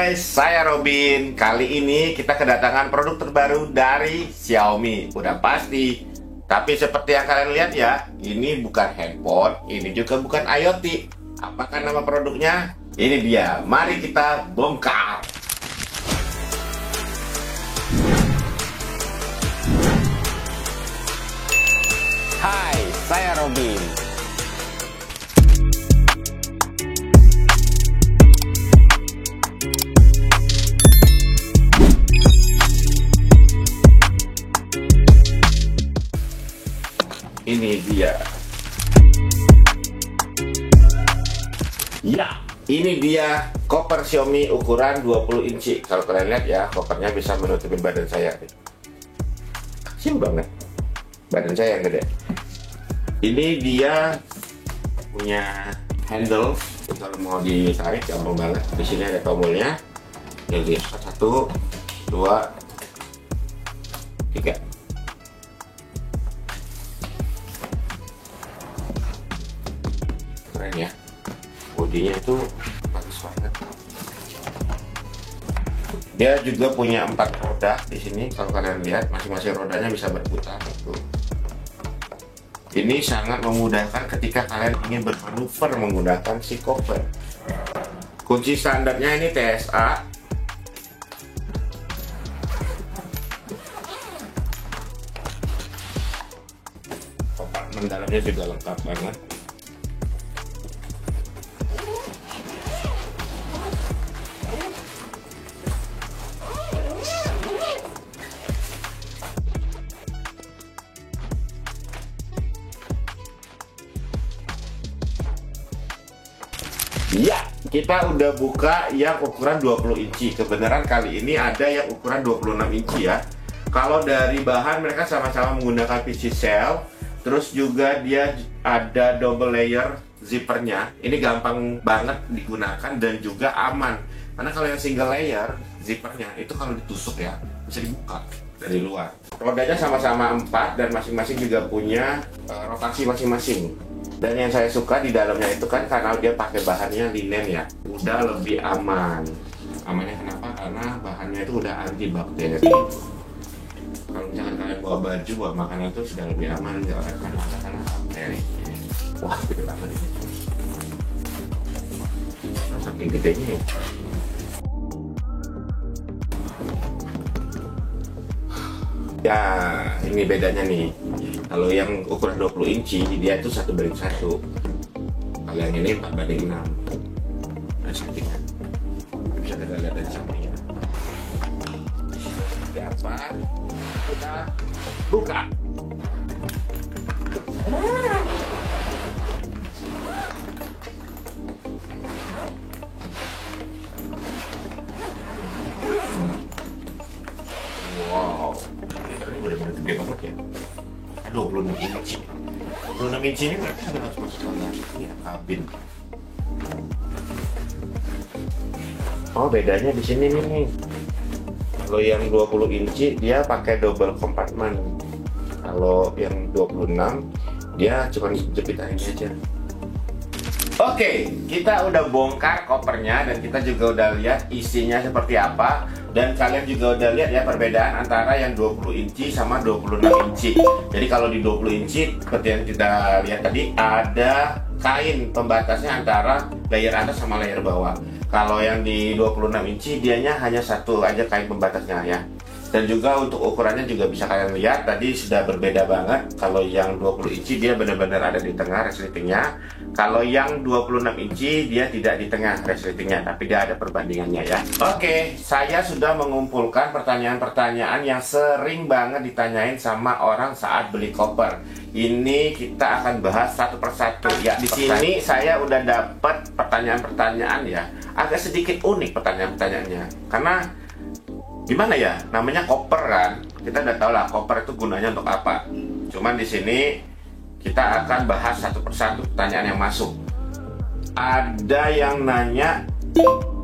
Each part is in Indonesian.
Hai, saya Robin. Kali ini kita kedatangan produk terbaru dari Xiaomi. Udah pasti. Tapi seperti yang kalian lihat ya, ini bukan handphone, ini juga bukan IoT. Apakah nama produknya? Ini dia. Mari kita bongkar. Hai, saya Robin. Ini dia. Ya, ini dia koper Xiaomi ukuran 20 inci. Kalau kalian lihat ya, kopernya bisa menutupi badan saya. Kecil banget. Badan saya yang gede. Ini dia punya handle. Kalau mau ditarik gampang banget. Di sini ada tombolnya. Jadi 1, 2, 3. Keren ya, bodinya itu bagus banget. Dia juga punya 4 roda di sini. Kalau kalian lihat, masing-masing rodanya bisa berputar. Tuh. Ini sangat memudahkan ketika kalian ingin bermanuver menggunakan si koper. Kunci standarnya ini TSA. Kompartemen dalamnya juga lengkap banget. Ya, kita udah buka yang ukuran 20 inci. Kebenaran kali ini ada yang ukuran 26 inci ya. Kalau dari bahan mereka sama-sama menggunakan PC cell. Terus juga dia ada double layer zippernya. Ini gampang banget digunakan dan juga aman. Karena kalau yang single layer zippernya itu kalau ditusuk ya bisa dibuka dari luar. Rodanya sama-sama 4 dan masing-masing juga punya rotasi masing-masing. Dan yang saya suka di dalamnya itu kan karena dia pakai bahannya linen ya, udah lebih aman. Amannya kenapa? Karena bahannya itu udah anti bakteri. Kalau misalkan kalian bawa baju, bawa makanan itu sudah lebih aman karena bakteri. Wah, gede banget ini. Saking gedenya ya. Ya, ini bedanya nih. Kalau yang ukuran 20 inci, dia itu 1:1. Kalau yang ini 4:6. Nah, sampingnya. Bisa kita lihat dari sampingnya. Seperti apa? Kita buka. Wow, ini benar-benar gede banget ya. 26 inci. 26 inci ini berarti sudah harus masuk ke kabin. Oh, bedanya di sini nih. Kalau yang 20 inci dia pakai double compartment. Kalau yang 26 dia cuma jepitan ini aja. Oke, kita udah bongkar kopernya dan kita juga udah lihat isinya seperti apa. Dan kalian juga udah lihat ya perbedaan antara yang 20 inci sama 26 inci. Jadi kalau di 20 inci seperti yang kita lihat tadi ada kain pembatasnya antara layer atas sama layer bawah. Kalau yang di 26 inci dianya hanya satu aja kain pembatasnya ya. Dan juga untuk ukurannya juga bisa kalian lihat tadi sudah berbeda banget. Kalau yang 20 inci dia benar-benar ada di tengah resletingnya. Kalau yang 26 inci dia tidak di tengah resletingnya, tapi dia ada perbandingannya ya. Oke, saya sudah mengumpulkan pertanyaan-pertanyaan yang sering banget ditanyain sama orang saat beli koper. Ini kita akan bahas satu persatu ya. Di sini saya udah dapat pertanyaan-pertanyaan ya. Agak sedikit unik pertanyaan-pertanyaannya. Karena gimana ya, namanya koper kan, kita udah tahu lah koper itu gunanya untuk apa. Cuman di sini kita akan bahas satu persatu pertanyaan yang masuk. Ada yang nanya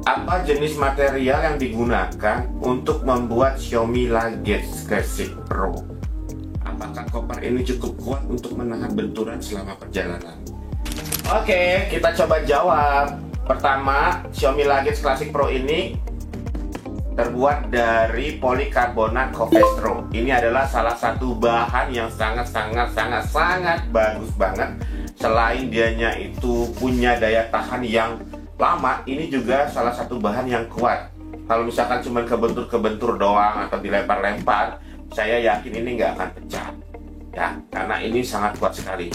apa jenis material yang digunakan untuk membuat Xiaomi Luggage Classic Pro. Apakah koper ini cukup kuat untuk menahan benturan selama perjalanan? Oke, kita coba jawab. Pertama, Xiaomi Luggage Classic Pro ini terbuat dari polikarbonat Covestro. Ini adalah salah satu bahan yang sangat bagus banget. Selain dianya itu punya daya tahan yang lama, ini juga salah satu bahan yang kuat. Kalau misalkan cuma kebentur-kebentur doang atau dilempar-lempar, saya yakin ini nggak akan pecah ya, karena ini sangat kuat sekali.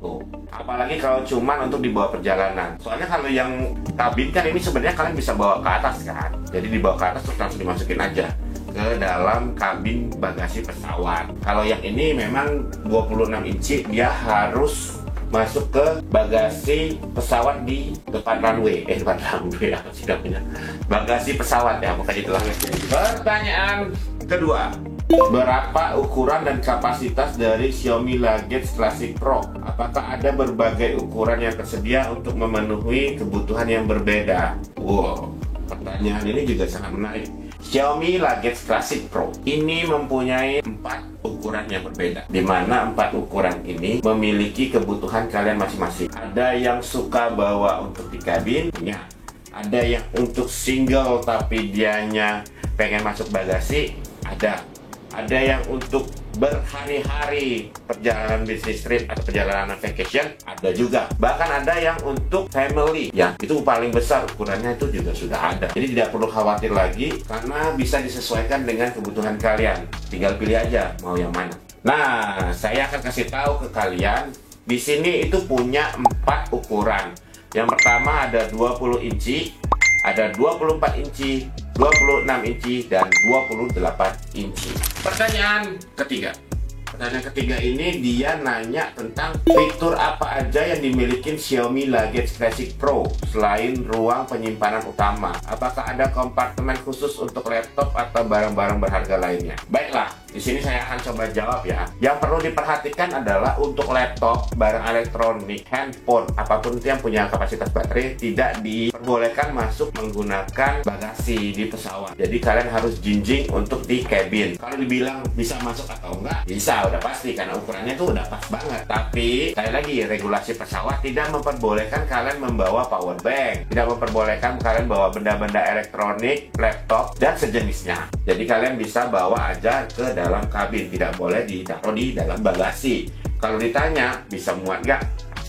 Tuh. Apalagi kalau cuman untuk dibawa perjalanan. Soalnya kalau yang kabin kan ini sebenarnya kalian bisa bawa ke atas kan. Jadi dibawa ke atas terus langsung dimasukin aja ke dalam kabin bagasi pesawat. Kalau yang ini memang 26 inci, dia harus masuk ke bagasi pesawat di depan runway. Depan runway apa sih namanya? Bagasi pesawat ya, bukan itu lagi. Pertanyaan kedua. Berapa ukuran dan kapasitas dari Xiaomi Luggage Classic Pro? Apakah ada berbagai ukuran yang tersedia untuk memenuhi kebutuhan yang berbeda? Wow, pertanyaan ini juga sangat menarik. Xiaomi Luggage Classic Pro ini mempunyai 4 ukuran yang berbeda, di mana 4 ukuran ini memiliki kebutuhan kalian masing-masing. Ada yang suka bawa untuk di kabin, ya. Ada yang untuk single tapi dianya pengen masuk bagasi, ada. Ada yang untuk berhari-hari perjalanan bisnis trip atau perjalanan vacation, ada juga. Bahkan ada yang untuk family, ya itu paling besar ukurannya itu juga sudah ada. Jadi tidak perlu khawatir lagi karena bisa disesuaikan dengan kebutuhan kalian. Tinggal pilih aja mau yang mana. Nah, saya akan kasih tahu ke kalian. Di sini itu punya 4 ukuran. Yang pertama ada 20 inci, ada 24 inci, 26 inci, dan 28 inci. Pertanyaan ketiga. Pertanyaan ketiga ini dia nanya tentang fitur apa aja yang dimiliki Xiaomi Luggage Classic Pro selain ruang penyimpanan utama. Apakah ada kompartemen khusus untuk laptop atau barang-barang berharga lainnya? Baiklah, di sini saya akan coba jawab ya. Yang perlu diperhatikan adalah untuk laptop, barang elektronik, handphone, apapun itu yang punya kapasitas baterai tidak diperbolehkan masuk menggunakan bagasi di pesawat. Jadi kalian harus jinjing untuk di cabin. Kalau dibilang bisa masuk atau enggak, bisa, udah pasti karena ukurannya tuh udah pas banget. Tapi sekali lagi, regulasi pesawat tidak memperbolehkan kalian membawa power bank, tidak memperbolehkan kalian bawa benda-benda elektronik, laptop dan sejenisnya. Jadi kalian bisa bawa aja ke dalam kabin, tidak boleh ditaruh di dalam bagasi. Kalau ditanya bisa muat nggak?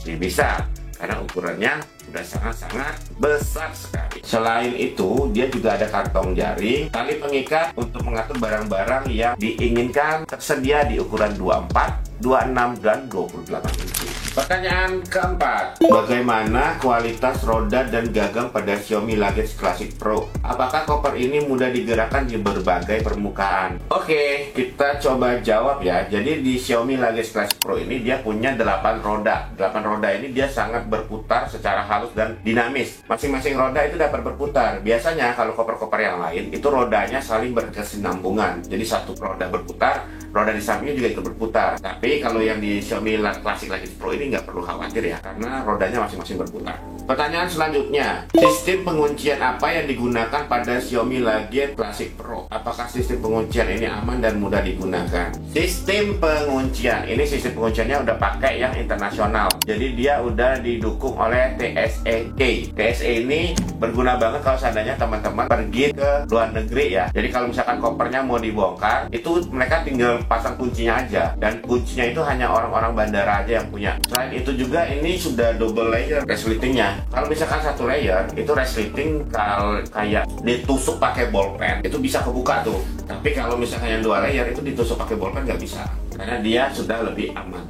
Ya bisa, karena ukurannya udah sangat-sangat besar sekali. Selain itu, dia juga ada kantong jaring, tali pengikat untuk mengatur barang-barang yang diinginkan, tersedia di ukuran 24, 26, dan 28 inci. Pertanyaan keempat, bagaimana kualitas roda dan gagang pada Xiaomi Luggage Classic Pro? Apakah koper ini mudah digerakkan di berbagai permukaan? Oke, kita coba jawab ya. Jadi di Xiaomi Luggage Classic Pro ini dia punya 8 roda. 8 roda ini dia sangat berputar secara halus dan dinamis. Masing-masing roda itu dapat berputar. Biasanya kalau koper-koper yang lain itu rodanya saling berkesinambungan. Jadi satu roda berputar, roda di sampingnya juga ikut berputar. Tapi kalau yang di Xiaomi Classic Luggage Pro ini nggak perlu khawatir ya, karena rodanya masing-masing berputar. Pertanyaan selanjutnya, sistem penguncian apa yang digunakan pada Xiaomi Luggage Classic Pro? Apakah sistem penguncian ini aman dan mudah digunakan? Sistem penguncian ini, sistem pengunciannya udah pakai yang internasional. Jadi dia udah didukung oleh TSE Key. TSE ini berguna banget kalau seandainya teman-teman pergi ke luar negeri ya. Jadi kalau misalkan kopernya mau dibongkar, itu mereka tinggal pasang kuncinya aja, dan kuncinya itu hanya orang-orang bandara aja yang punya. Selain itu juga ini sudah double layer resletingnya. Kalau misalkan satu layer itu resleting kayak ditusuk pakai bolpen, itu bisa kebuka tuh. Tapi kalau misalkan yang 2 layer itu ditusuk pakai bolpen nggak bisa, karena dia sudah lebih aman.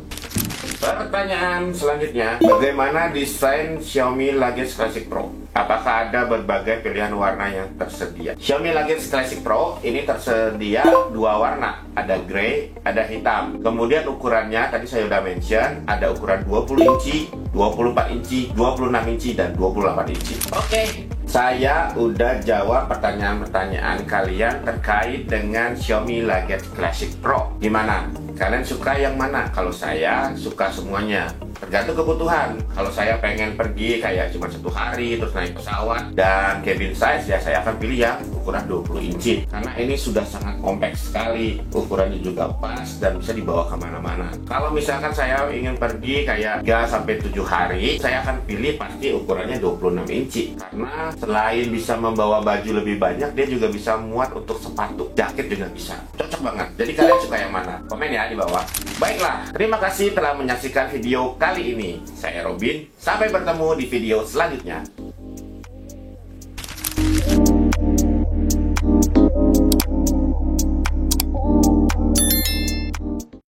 Pertanyaan selanjutnya, bagaimana desain Xiaomi Luggage Classic Pro? Apakah ada berbagai pilihan warna yang tersedia? Xiaomi Luggage Classic Pro ini tersedia 2 warna, ada grey, ada hitam. Kemudian ukurannya tadi saya udah mention, ada ukuran 20 inci, 24 inci, 26 inci, dan 28 inci. Oke, saya udah jawab pertanyaan-pertanyaan kalian terkait dengan Xiaomi Luggage Classic Pro. Gimana? Kalian suka yang mana? Kalau saya suka semuanya, tergantung kebutuhan. Kalau saya pengen pergi kayak cuma 1 hari terus naik pesawat dan cabin size, ya saya akan pilih yang ukuran 20 inci karena ini sudah sangat kompleks sekali, ukurannya juga pas dan bisa dibawa kemana-mana. Kalau misalkan saya ingin pergi kayak 3-7 hari, saya akan pilih pasti ukurannya 26 inci karena selain bisa membawa baju lebih banyak, dia juga bisa muat untuk sepatu, jaket juga bisa. Cocok banget. Jadi kalian suka yang mana? Komen ya di bawah. Baiklah, terima kasih telah menyaksikan video kali ini. Saya Robin, sampai bertemu di video selanjutnya.